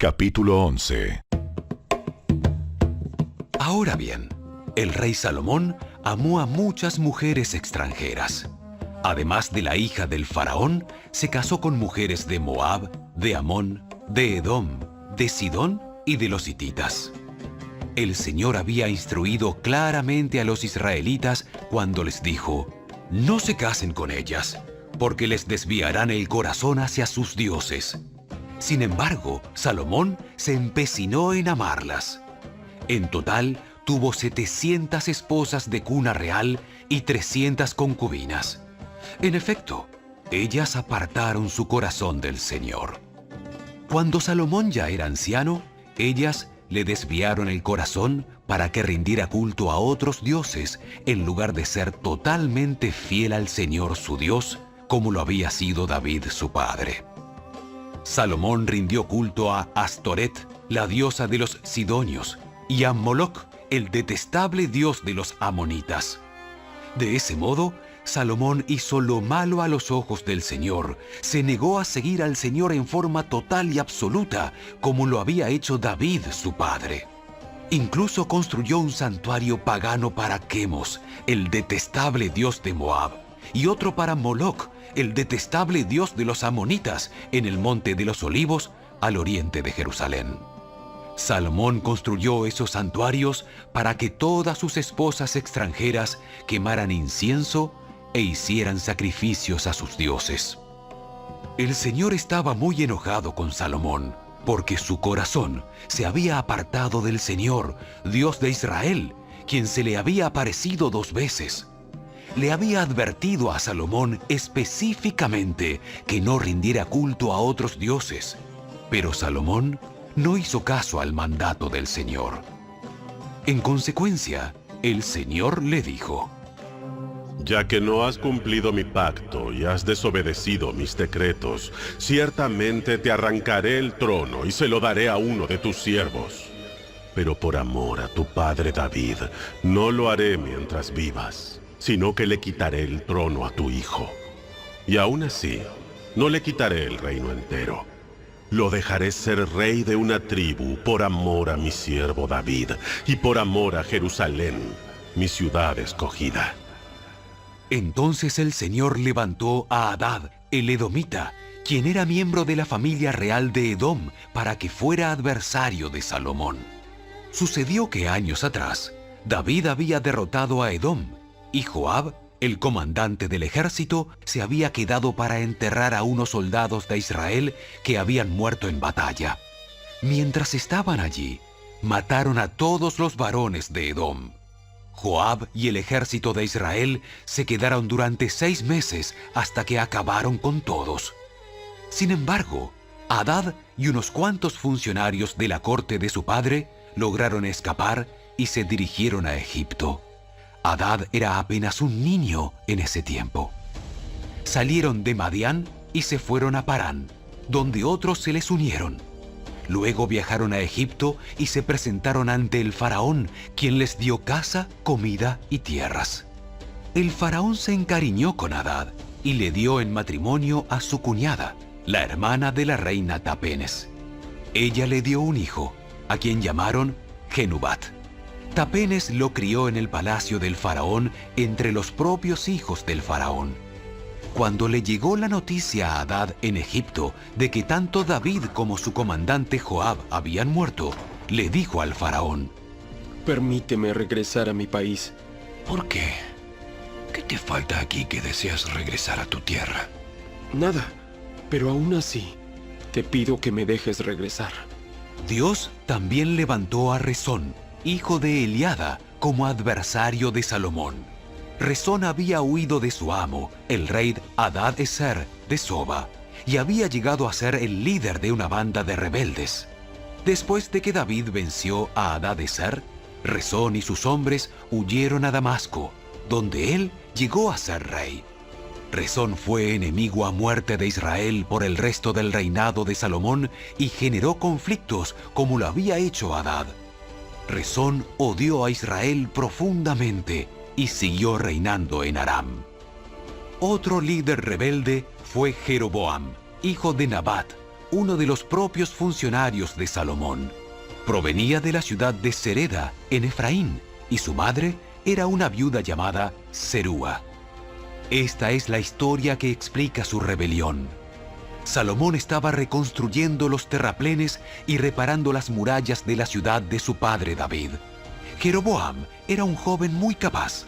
Capítulo 11. Ahora bien, el rey Salomón amó a muchas mujeres extranjeras. Además de la hija del faraón, se casó con mujeres de Moab, de Amón, de Edom, de Sidón y de los hititas. El Señor había instruido claramente a los israelitas cuando les dijo: no se casen con ellas, porque les desviarán el corazón hacia sus dioses. Sin embargo, Salomón se empecinó en amarlas. En total, tuvo 700 esposas de cuna real y 300 concubinas. En efecto, ellas apartaron su corazón del Señor. Cuando Salomón ya era anciano, ellas le desviaron el corazón para que rindiera culto a otros dioses, en lugar de ser totalmente fiel al Señor su Dios, como lo había sido David su padre. Salomón rindió culto a Astoret, la diosa de los sidonios, y a Moloc, el detestable dios de los amonitas. De ese modo, Salomón hizo lo malo a los ojos del Señor, se negó a seguir al Señor en forma total y absoluta, como lo había hecho David su padre. Incluso construyó un santuario pagano para Quemos, el detestable dios de Moab, y otro para Moloc, el detestable dios de los amonitas, en el Monte de los Olivos, al oriente de Jerusalén. Salomón construyó esos santuarios para que todas sus esposas extranjeras quemaran incienso e hicieran sacrificios a sus dioses. El Señor estaba muy enojado con Salomón, porque su corazón se había apartado del Señor, Dios de Israel, quien se le había aparecido 2 veces. Le había advertido a Salomón específicamente que no rindiera culto a otros dioses, pero Salomón no hizo caso al mandato del Señor. En consecuencia, el Señor le dijo: ya que no has cumplido mi pacto y has desobedecido mis decretos, ciertamente te arrancaré el trono y se lo daré a uno de tus siervos. Pero por amor a tu padre David, no lo haré mientras vivas, sino que le quitaré el trono a tu hijo. Y aún así, no le quitaré el reino entero. Lo dejaré ser rey de una tribu por amor a mi siervo David y por amor a Jerusalén, mi ciudad escogida. Entonces el Señor levantó a Hadad, el edomita, quien era miembro de la familia real de Edom, para que fuera adversario de Salomón. Sucedió que años atrás, David había derrotado a Edom, y Joab, el comandante del ejército, se había quedado para enterrar a unos soldados de Israel que habían muerto en batalla. Mientras estaban allí, mataron a todos los varones de Edom. Joab y el ejército de Israel se quedaron durante 6 meses hasta que acabaron con todos. Sin embargo, Hadad y unos cuantos funcionarios de la corte de su padre lograron escapar y se dirigieron a Egipto. Hadad era apenas un niño en ese tiempo. Salieron de Madián y se fueron a Parán, donde otros se les unieron. Luego viajaron a Egipto y se presentaron ante el faraón, quien les dio casa, comida y tierras. El faraón se encariñó con Hadad y le dio en matrimonio a su cuñada, la hermana de la reina Tapenes. Ella le dio un hijo, a quien llamaron Genubat. Tapenes lo crió en el palacio del faraón entre los propios hijos del faraón. Cuando le llegó la noticia a Hadad en Egipto de que tanto David como su comandante Joab habían muerto, le dijo al faraón: permíteme regresar a mi país. ¿Por qué? ¿Qué te falta aquí que deseas regresar a tu tierra? Nada, pero aún así, te pido que me dejes regresar. Dios también levantó a Rezón, hijo de Eliada, como adversario de Salomón. Rezón había huido de su amo, el rey Hadad-Ezer de Soba, y había llegado a ser el líder de una banda de rebeldes. Después de que David venció a Hadad-Ezer, Rezón y sus hombres huyeron a Damasco, donde él llegó a ser rey. Rezón fue enemigo a muerte de Israel por el resto del reinado de Salomón y generó conflictos como lo había hecho Hadad. Rezón odió a Israel profundamente y siguió reinando en Aram. Otro líder rebelde fue Jeroboam, hijo de Nabat, uno de los propios funcionarios de Salomón. Provenía de la ciudad de Sereda, en Efraín, y su madre era una viuda llamada Serúa. Esta es la historia que explica su rebelión. Salomón estaba reconstruyendo los terraplenes y reparando las murallas de la ciudad de su padre David. Jeroboam era un joven muy capaz.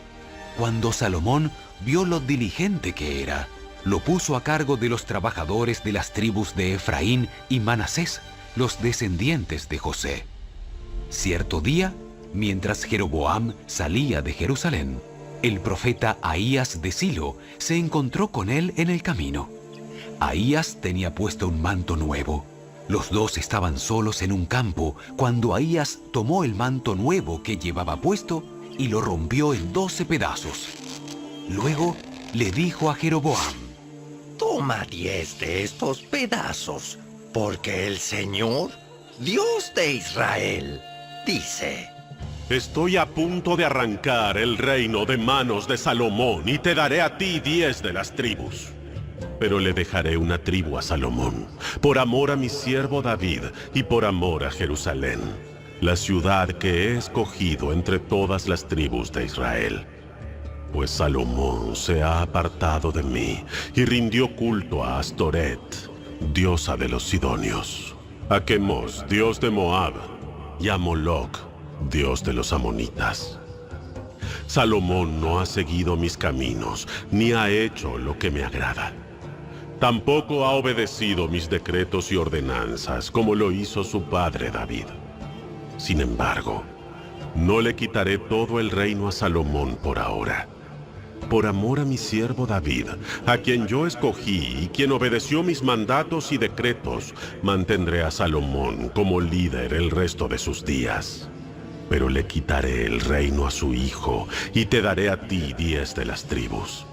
Cuando Salomón vio lo diligente que era, lo puso a cargo de los trabajadores de las tribus de Efraín y Manasés, los descendientes de José. Cierto día, mientras Jeroboam salía de Jerusalén, el profeta Ahías de Silo se encontró con él en el camino. Ahías tenía puesto un manto nuevo. Los dos estaban solos en un campo cuando Ahías tomó el manto nuevo que llevaba puesto y lo rompió en 12 pedazos. Luego le dijo a Jeroboam: Toma 10 de estos pedazos, porque el Señor, Dios de Israel, dice: Estoy a punto de arrancar el reino de manos de Salomón y te daré a ti 10 de las tribus. Pero le dejaré una tribu a Salomón, por amor a mi siervo David y por amor a Jerusalén, la ciudad que he escogido entre todas las tribus de Israel. Pues Salomón se ha apartado de mí y rindió culto a Astoret, diosa de los sidonios, a Quemos, dios de Moab, y a Moloc, dios de los amonitas. Salomón no ha seguido mis caminos, ni ha hecho lo que me agrada. Tampoco ha obedecido mis decretos y ordenanzas, como lo hizo su padre David. Sin embargo, no le quitaré todo el reino a Salomón por ahora. Por amor a mi siervo David, a quien yo escogí y quien obedeció mis mandatos y decretos, mantendré a Salomón como líder el resto de sus días. Pero le quitaré el reino a su hijo y te daré a ti 10 de las tribus.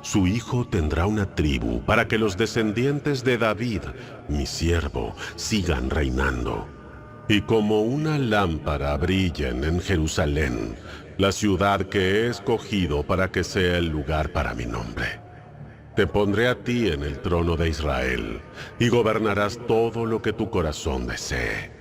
Su hijo tendrá una tribu para que los descendientes de David, mi siervo, sigan reinando. Y como una lámpara brillen en Jerusalén, la ciudad que he escogido para que sea el lugar para mi nombre. Te pondré a ti en el trono de Israel, y gobernarás todo lo que tu corazón desee.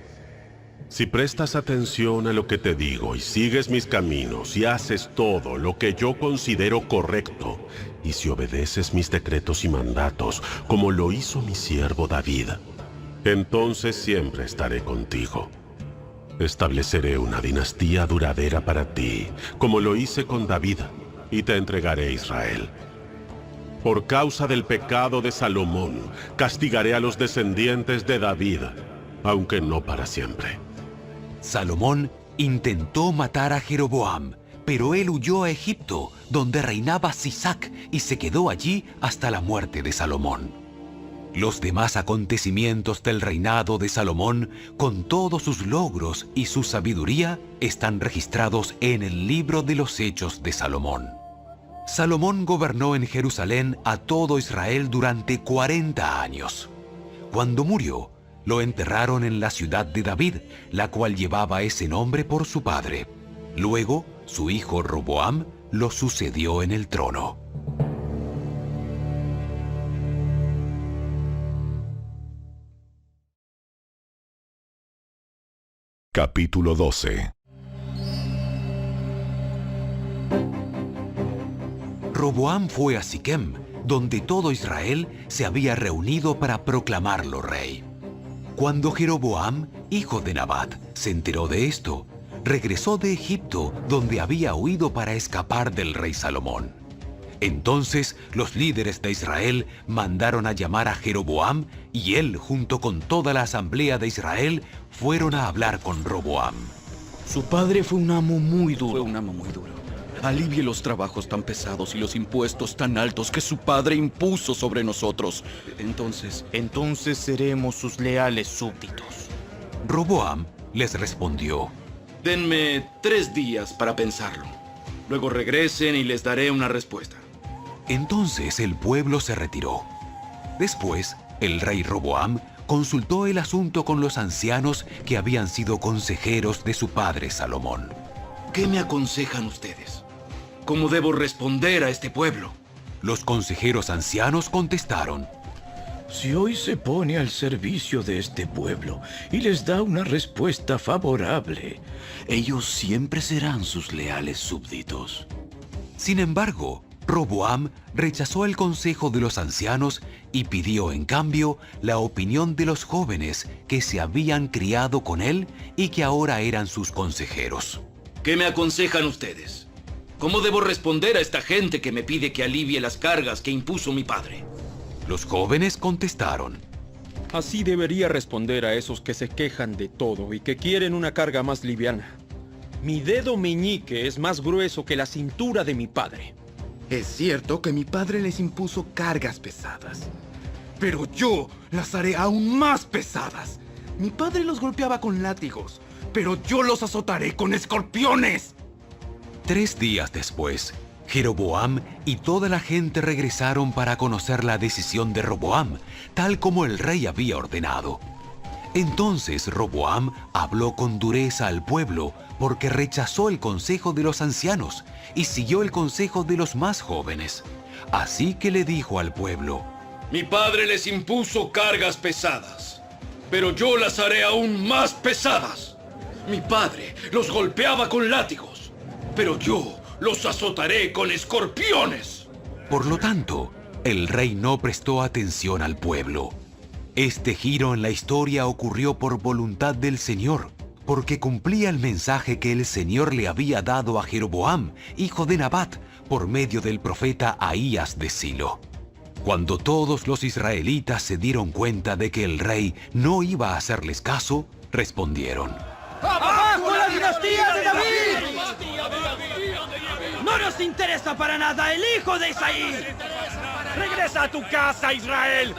Si prestas atención a lo que te digo y sigues mis caminos y haces todo lo que yo considero correcto, y si obedeces mis decretos y mandatos, como lo hizo mi siervo David, entonces siempre estaré contigo. Estableceré una dinastía duradera para ti, como lo hice con David, y te entregaré a Israel. Por causa del pecado de Salomón, castigaré a los descendientes de David, aunque no para siempre. Salomón intentó matar a Jeroboam, pero él huyó a Egipto, donde reinaba Sisac, y se quedó allí hasta la muerte de Salomón. Los demás acontecimientos del reinado de Salomón, con todos sus logros y su sabiduría, están registrados en el libro de los Hechos de Salomón. Salomón gobernó en Jerusalén a todo Israel durante 40 años. Cuando murió, lo enterraron en la ciudad de David, la cual llevaba ese nombre por su padre. Luego, su hijo Roboam lo sucedió en el trono. Capítulo 12. Roboam fue a Siquem, donde todo Israel se había reunido para proclamarlo rey. Cuando Jeroboam, hijo de Nabat, se enteró de esto, regresó de Egipto, donde había huido para escapar del rey Salomón. Entonces los líderes de Israel mandaron a llamar a Jeroboam, y él, junto con toda la asamblea de Israel, fueron a hablar con Roboam. Su padre fue un amo muy duro. Alivie los trabajos tan pesados y los impuestos tan altos que su padre impuso sobre nosotros. Entonces seremos sus leales súbditos. Roboam les respondió: Denme 3 días para pensarlo. Luego regresen y les daré una respuesta. Entonces el pueblo se retiró. Después, el rey Roboam consultó el asunto con los ancianos que habían sido consejeros de su padre Salomón. ¿Qué me aconsejan ustedes? ¿Cómo debo responder a este pueblo? Los consejeros ancianos contestaron: Si hoy se pone al servicio de este pueblo y les da una respuesta favorable, Ellos siempre serán sus leales súbditos. Sin embargo, Roboam rechazó el consejo de los ancianos y pidió en cambio la opinión de los jóvenes que se habían criado con él y que ahora eran sus consejeros. ¿Qué me aconsejan ustedes? ¿Cómo debo responder a esta gente que me pide que alivie las cargas que impuso mi padre? Los jóvenes contestaron: Así debería responder a esos que se quejan de todo y que quieren una carga más liviana. Mi dedo meñique es más grueso que la cintura de mi padre. Es cierto que mi padre les impuso cargas pesadas, pero yo las haré aún más pesadas. Mi padre los golpeaba con látigos, pero yo los azotaré con escorpiones. 3 días después, Jeroboam y toda la gente regresaron para conocer la decisión de Roboam, tal como el rey había ordenado. Entonces Roboam habló con dureza al pueblo porque rechazó el consejo de los ancianos y siguió el consejo de los más jóvenes. Así que le dijo al pueblo: Mi padre les impuso cargas pesadas, pero yo las haré aún más pesadas. Mi padre los golpeaba con látigos, pero yo los azotaré con escorpiones. Por lo tanto, el rey no prestó atención al pueblo. Este giro en la historia ocurrió por voluntad del Señor, porque cumplía el mensaje que el Señor le había dado a Jeroboam, hijo de Nabat, por medio del profeta Ahías de Silo. Cuando todos los israelitas se dieron cuenta de que el rey no iba a hacerles caso, respondieron: ¡Abajo la dinastía de David! ¡No nos interesa para nada el hijo de Isaí! ¡Regresa a tu casa, Israel!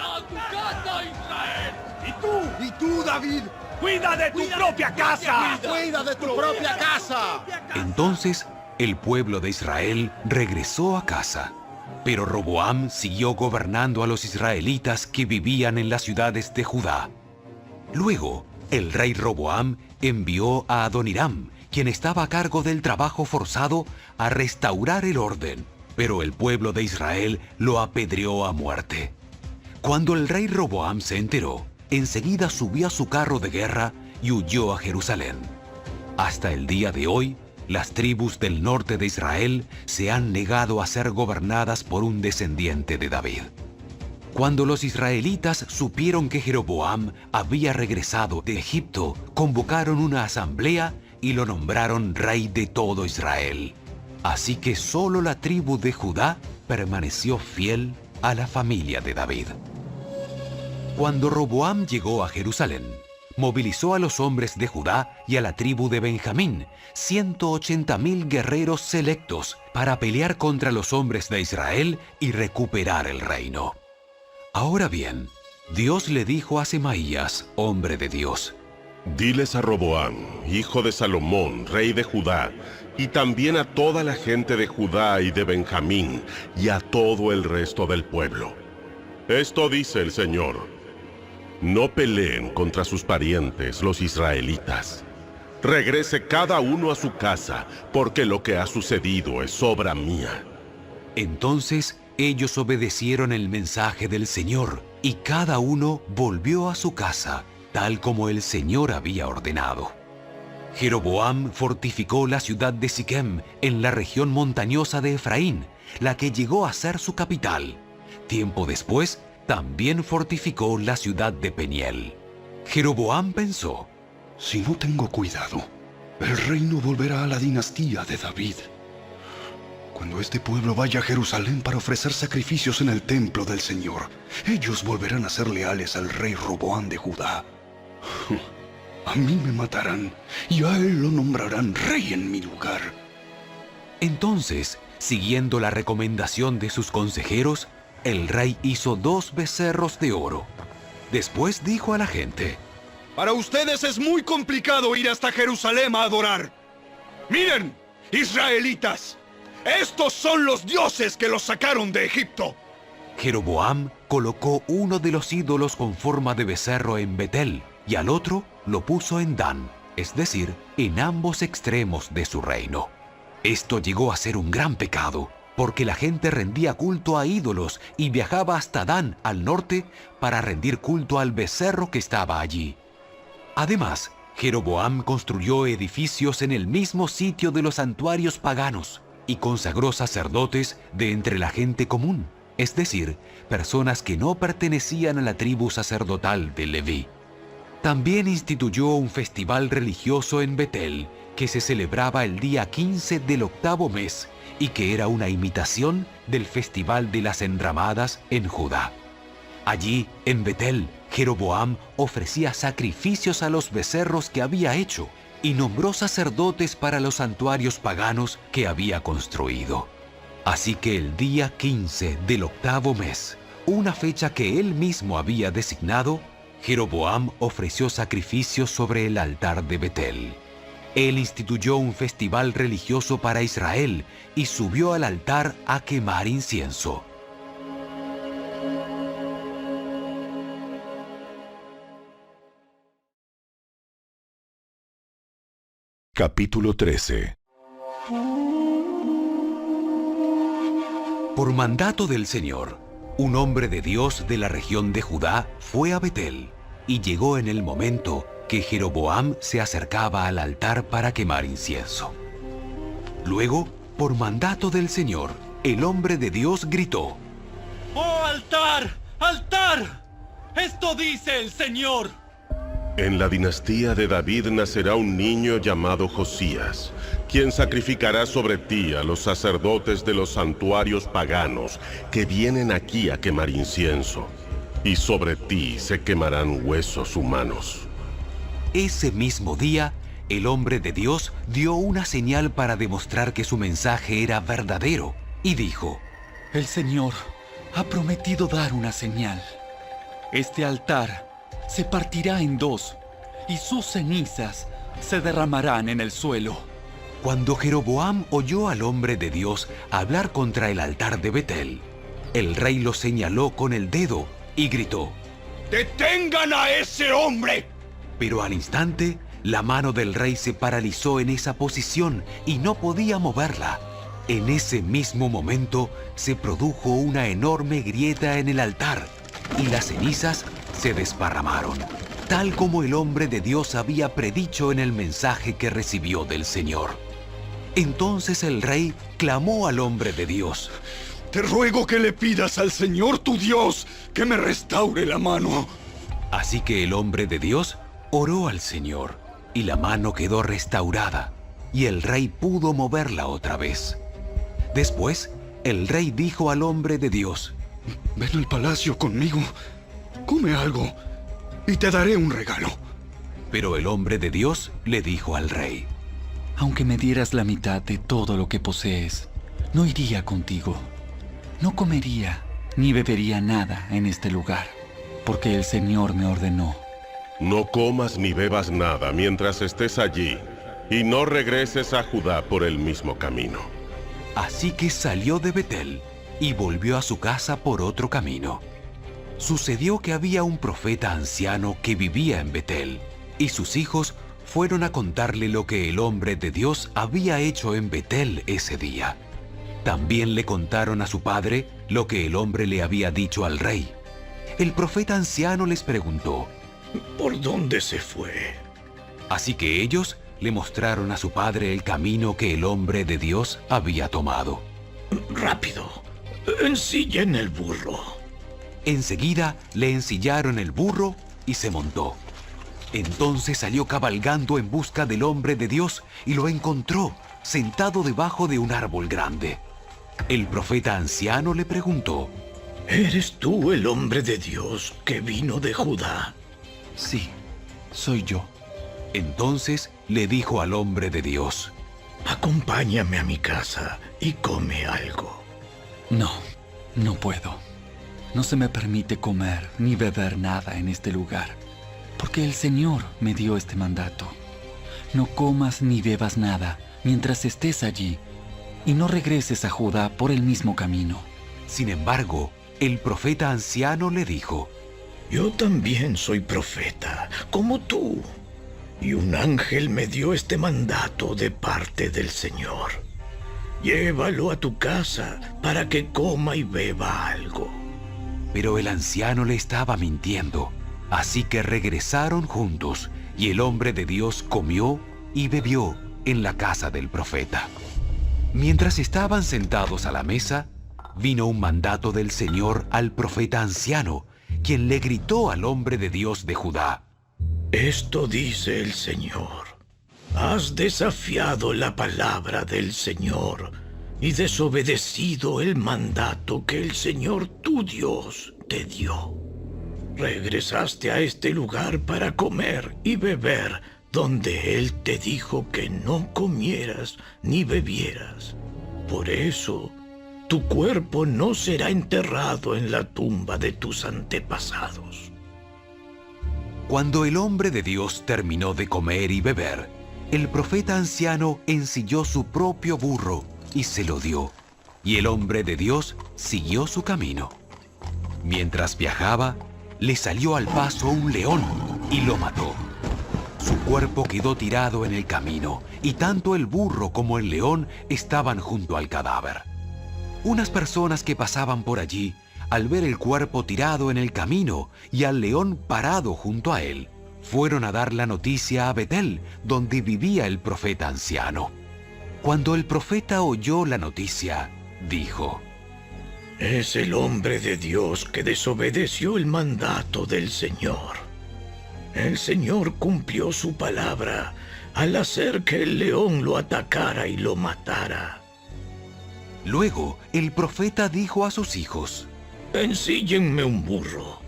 ¿Y tú, David? ¡Cuida de tu propia casa! ¡Cuida de tu propia casa! Entonces, el pueblo de Israel regresó a casa. Pero Roboam siguió gobernando a los israelitas que vivían en las ciudades de Judá. Luego, el rey Roboam envió a Adoniram, quien estaba a cargo del trabajo forzado, a restaurar el orden, pero el pueblo de Israel lo apedreó a muerte. Cuando el rey Roboam se enteró, enseguida subió a su carro de guerra y huyó a Jerusalén. Hasta el día de hoy, las tribus del norte de Israel se han negado a ser gobernadas por un descendiente de David. Cuando los israelitas supieron que Jeroboam había regresado de Egipto, convocaron una asamblea y lo nombraron rey de todo Israel. Así que solo la tribu de Judá permaneció fiel a la familia de David. Cuando Roboam llegó a Jerusalén, movilizó a los hombres de Judá y a la tribu de Benjamín, 180,000 guerreros selectos, para pelear contra los hombres de Israel y recuperar el reino. Ahora bien, Dios le dijo a Semaías, hombre de Dios: Diles a Roboam, hijo de Salomón, rey de Judá, y también a toda la gente de Judá y de Benjamín, y a todo el resto del pueblo. Esto dice el Señor: no peleen contra sus parientes, los israelitas. Regrese cada uno a su casa, porque lo que ha sucedido es obra mía. Entonces ellos obedecieron el mensaje del Señor, y cada uno volvió a su casa, tal como el Señor había ordenado. Jeroboam fortificó la ciudad de Siquem en la región montañosa de Efraín, la que llegó a ser su capital. Tiempo después, también fortificó la ciudad de Peniel. Jeroboam pensó: si no tengo cuidado, el reino volverá a la dinastía de David. Cuando este pueblo vaya a Jerusalén para ofrecer sacrificios en el templo del Señor, ellos volverán a ser leales al rey Roboam de Judá. A mí me matarán y a él lo nombrarán rey en mi lugar. Entonces, siguiendo la recomendación de sus consejeros, el rey hizo 2 becerros de oro. Después dijo a la gente: Para ustedes es muy complicado ir hasta Jerusalén a adorar. Miren, israelitas, estos son los dioses que los sacaron de Egipto. Jeroboam colocó uno de los ídolos con forma de becerro en Betel y al otro lo puso en Dan, es decir, en ambos extremos de su reino. Esto llegó a ser un gran pecado, porque la gente rendía culto a ídolos y viajaba hasta Dan, al norte, para rendir culto al becerro que estaba allí. Además, Jeroboam construyó edificios en el mismo sitio de los santuarios paganos y consagró sacerdotes de entre la gente común, es decir, personas que no pertenecían a la tribu sacerdotal de Leví. También instituyó un festival religioso en Betel, que se celebraba el día 15 del octavo mes y que era una imitación del festival de las enramadas en Judá. Allí, en Betel, Jeroboam ofrecía sacrificios a los becerros que había hecho y nombró sacerdotes para los santuarios paganos que había construido. Así que el día 15 del octavo mes, una fecha que él mismo había designado, Jeroboam ofreció sacrificios sobre el altar de Betel. Él instituyó un festival religioso para Israel y subió al altar a quemar incienso. Capítulo 13. Por mandato del Señor, un hombre de Dios de la región de Judá fue a Betel y llegó en el momento que Jeroboam se acercaba al altar para quemar incienso. Luego, por mandato del Señor, el hombre de Dios gritó: ¡Oh altar! ¡Altar! ¡Esto dice el Señor! En la dinastía de David nacerá un niño llamado Josías, quien sacrificará sobre ti a los sacerdotes de los santuarios paganos que vienen aquí a quemar incienso, y sobre ti se quemarán huesos humanos. Ese mismo día, el hombre de Dios dio una señal para demostrar que su mensaje era verdadero, y dijo: El Señor ha prometido dar una señal. Este altar se partirá en dos, y sus cenizas se derramarán en el suelo. Cuando Jeroboam oyó al hombre de Dios hablar contra el altar de Betel, el rey lo señaló con el dedo y gritó: ¡Detengan a ese hombre! Pero al instante, la mano del rey se paralizó en esa posición y no podía moverla. En ese mismo momento se produjo una enorme grieta en el altar y las cenizas se desparramaron, tal como el hombre de Dios había predicho en el mensaje que recibió del Señor. Entonces el rey clamó al hombre de Dios: Te ruego que le pidas al Señor tu Dios que me restaure la mano. Así que el hombre de Dios oró al Señor, y la mano quedó restaurada, y el rey pudo moverla otra vez. Después, el rey dijo al hombre de Dios: Ven al palacio conmigo, come algo, y te daré un regalo. Pero el hombre de Dios le dijo al rey: Aunque me dieras la mitad de todo lo que posees, no iría contigo. No comería ni bebería nada en este lugar, porque el Señor me ordenó. No comas ni bebas nada mientras estés allí, y no regreses a Judá por el mismo camino. Así que salió de Betel y volvió a su casa por otro camino. Sucedió que había un profeta anciano que vivía en Betel, y sus hijos fueron a contarle lo que el hombre de Dios había hecho en Betel ese día. También le contaron a su padre lo que el hombre le había dicho al rey. El profeta anciano les preguntó: ¿Por dónde se fue? Así que ellos le mostraron a su padre el camino que el hombre de Dios había tomado. Rápido, ensillen el burro. Enseguida le ensillaron el burro y se montó. Entonces salió cabalgando en busca del hombre de Dios y lo encontró sentado debajo de un árbol grande. El profeta anciano le preguntó: ¿Eres tú el hombre de Dios que vino de Judá? Sí, soy yo. Entonces le dijo al hombre de Dios: Acompáñame a mi casa y come algo. No, no puedo. No se me permite comer ni beber nada en este lugar, porque el Señor me dio este mandato. No comas ni bebas nada mientras estés allí, y no regreses a Judá por el mismo camino. Sin embargo, el profeta anciano le dijo: Yo también soy profeta, como tú, y un ángel me dio este mandato de parte del Señor. Llévalo a tu casa para que coma y beba algo. Pero el anciano le estaba mintiendo, así que regresaron juntos, y el hombre de Dios comió y bebió en la casa del profeta. Mientras estaban sentados a la mesa, vino un mandato del Señor al profeta anciano, quien le gritó al hombre de Dios de Judá: Esto dice el Señor: has desafiado la palabra del Señor y desobedecido el mandato que el Señor tu Dios te dio. Regresaste a este lugar para comer y beber donde Él te dijo que no comieras ni bebieras. Por eso, tu cuerpo no será enterrado en la tumba de tus antepasados. Cuando el hombre de Dios terminó de comer y beber, el profeta anciano ensilló su propio burro y se lo dio, y el hombre de Dios siguió su camino. Mientras viajaba, le salió al paso un león y lo mató. Su cuerpo quedó tirado en el camino, y tanto el burro como el león estaban junto al cadáver. Unas personas que pasaban por allí, al ver el cuerpo tirado en el camino y al león parado junto a él, fueron a dar la noticia a Betel, donde vivía el profeta anciano. Cuando el profeta oyó la noticia, dijo: Es el hombre de Dios que desobedeció el mandato del Señor. El Señor cumplió su palabra al hacer que el león lo atacara y lo matara. Luego, el profeta dijo a sus hijos: Ensíllenme un burro.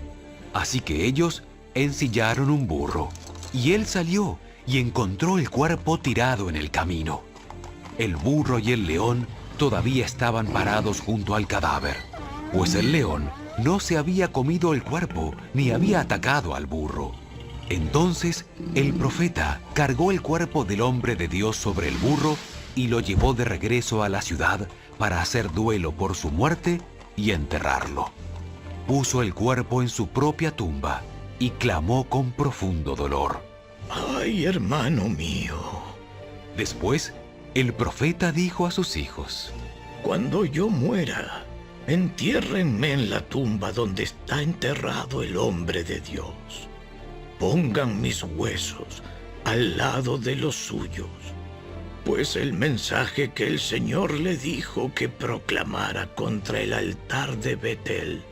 Así que ellos ensillaron un burro, y él salió y encontró el cuerpo tirado en el camino. El burro y el león todavía estaban parados junto al cadáver, pues el león no se había comido el cuerpo ni había atacado al burro. Entonces el profeta cargó el cuerpo del hombre de Dios sobre el burro y lo llevó de regreso a la ciudad para hacer duelo por su muerte y enterrarlo. Puso el cuerpo en su propia tumba y clamó con profundo dolor: ¡Ay, hermano mío! Después, el profeta dijo a sus hijos: Cuando yo muera, entiérrenme en la tumba donde está enterrado el hombre de Dios. Pongan mis huesos al lado de los suyos, pues el mensaje que el Señor le dijo que proclamara contra el altar de Betel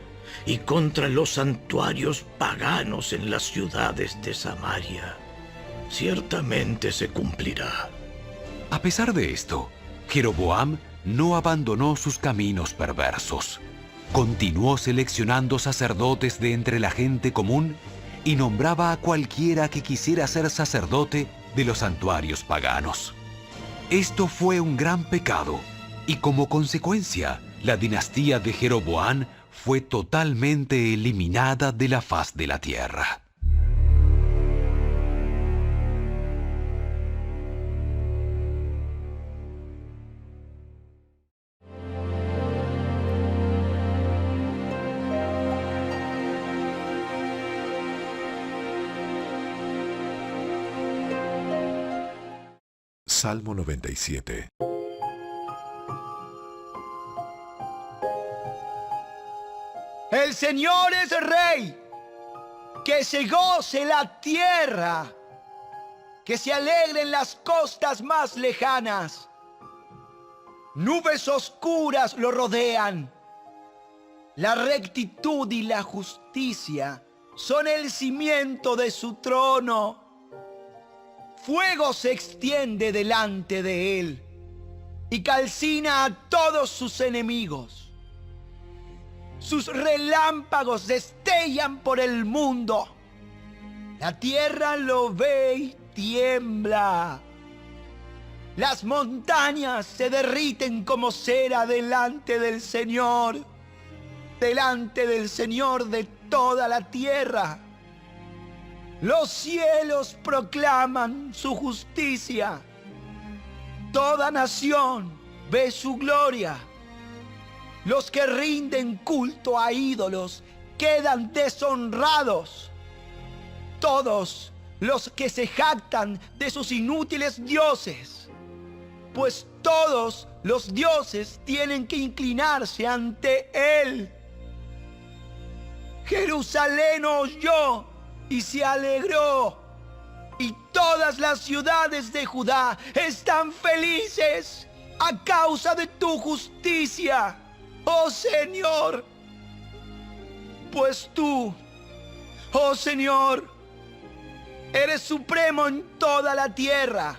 y contra los santuarios paganos en las ciudades de Samaria, ciertamente se cumplirá. A pesar de esto, Jeroboam no abandonó sus caminos perversos. Continuó seleccionando sacerdotes de entre la gente común y nombraba a cualquiera que quisiera ser sacerdote de los santuarios paganos. Esto fue un gran pecado, y como consecuencia, la dinastía de Jeroboam fue totalmente eliminada de la faz de la tierra. Salmo 97. El Señor es Rey, que se goce la tierra, que se alegren las costas más lejanas. Nubes oscuras lo rodean, la rectitud y la justicia son el cimiento de su trono. Fuego se extiende delante de él y calcina a todos sus enemigos. Sus relámpagos destellan por el mundo. La tierra lo ve y tiembla. Las montañas se derriten como cera delante del Señor de toda la tierra. Los cielos proclaman su justicia. Toda nación ve su gloria. Los que rinden culto a ídolos quedan deshonrados. Todos los que se jactan de sus inútiles dioses, pues todos los dioses tienen que inclinarse ante él. Jerusalén oyó y se alegró, y todas las ciudades de Judá están felices a causa de tu justicia, oh Señor. Pues tú, oh Señor, eres supremo en toda la tierra,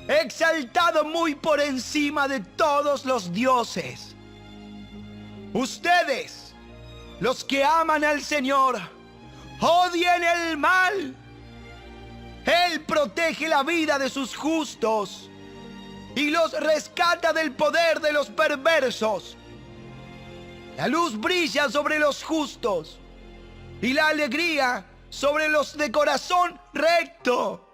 exaltado muy por encima de todos los dioses. Ustedes, los que aman al Señor, odien el mal. Él protege la vida de sus justos y los rescata del poder de los perversos. La luz brilla sobre los justos y la alegría sobre los de corazón recto.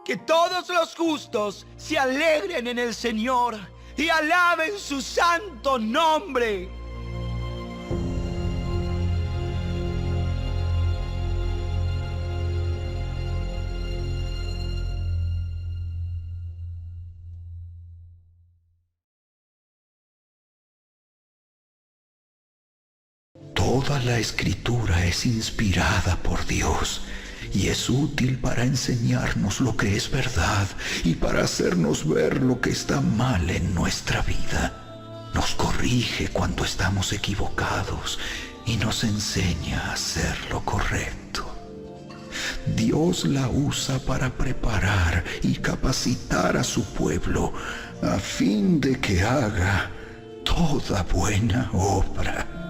Que todos los justos se alegren en el Señor y alaben su santo nombre. Toda la escritura es inspirada por Dios y es útil para enseñarnos lo que es verdad y para hacernos ver lo que está mal en nuestra vida. Nos corrige cuando estamos equivocados y nos enseña a hacer lo correcto. Dios la usa para preparar y capacitar a su pueblo a fin de que haga toda buena obra.